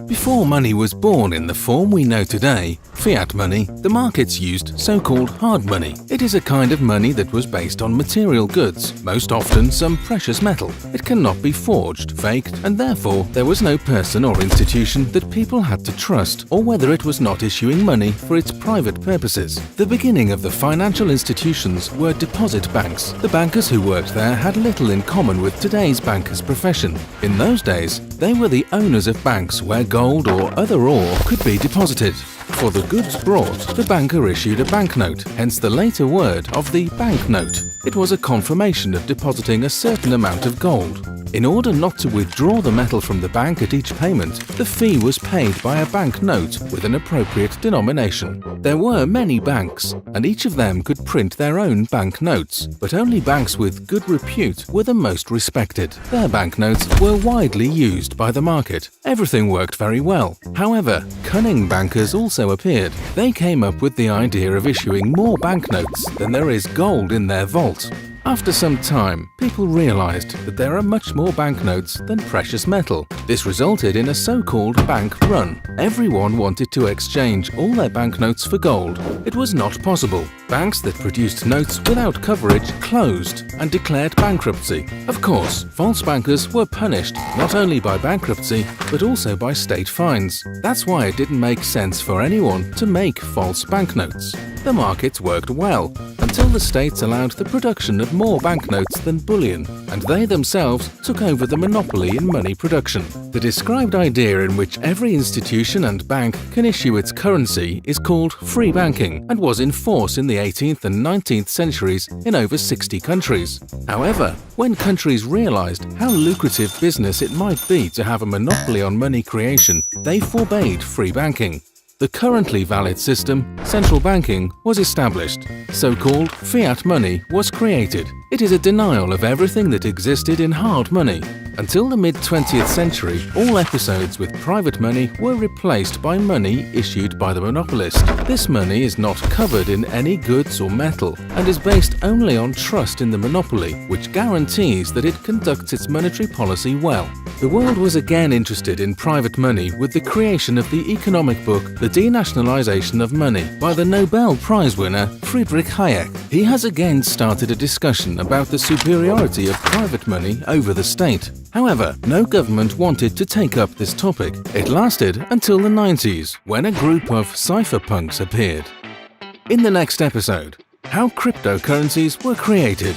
Before money was born in the form we know today, fiat money, the markets used so-called hard money. It is a kind of money that was based on material goods, most often some precious metal. It cannot be forged, faked, and therefore there was no person or institution that people had to trust, or whether it was not issuing money for its private purposes. The beginning of the financial institutions were deposit banks. The bankers who worked there had little in common with today's bankers' profession. In those days, they were the owners of banks where gold or other ore could be deposited. For the goods brought, the banker issued a banknote, hence the later word of the banknote. It was a confirmation of depositing a certain amount of gold. In order not to withdraw the metal from the bank at each payment, the fee was paid by a banknote with an appropriate denomination. There were many banks, and each of them could print their own banknotes, but only banks with good repute were the most respected. Their banknotes were widely used by the market. Everything worked very well. However, cunning bankers also appeared. They came up with the idea of issuing more banknotes than there is gold in their vault. After some time, people realized that there are much more banknotes than precious metal. This resulted in a so-called bank run. Everyone wanted to exchange all their banknotes for gold. It was not possible. Banks that produced notes without coverage closed and declared bankruptcy. Of course, false bankers were punished not only by bankruptcy, but also by state fines. That's why it didn't make sense for anyone to make false banknotes. The markets worked well until the states allowed the production of more banknotes than bullion, and they themselves took over the monopoly in money production. The described idea in which every institution and bank can issue its currency is called free banking and was in force in the 18th and 19th centuries in over 60 countries. However, when countries realized how lucrative business it might be to have a monopoly on money creation, they forbade free banking. The currently valid system, central banking, was established. So-called fiat money was created. It is a denial of everything that existed in hard money. Until the mid-20th century, all episodes with private money were replaced by money issued by the monopolist. This money is not covered in any goods or metal and is based only on trust in the monopoly, which guarantees that it conducts its monetary policy well. The world was again interested in private money with the creation of the economic book The Denationalization of Money by the Nobel Prize winner Friedrich Hayek. He has again started a discussion about the superiority of private money over the state. However, no government wanted to take up this topic. It lasted until the 90s, when a group of cypherpunks appeared. In the next episode, how cryptocurrencies were created.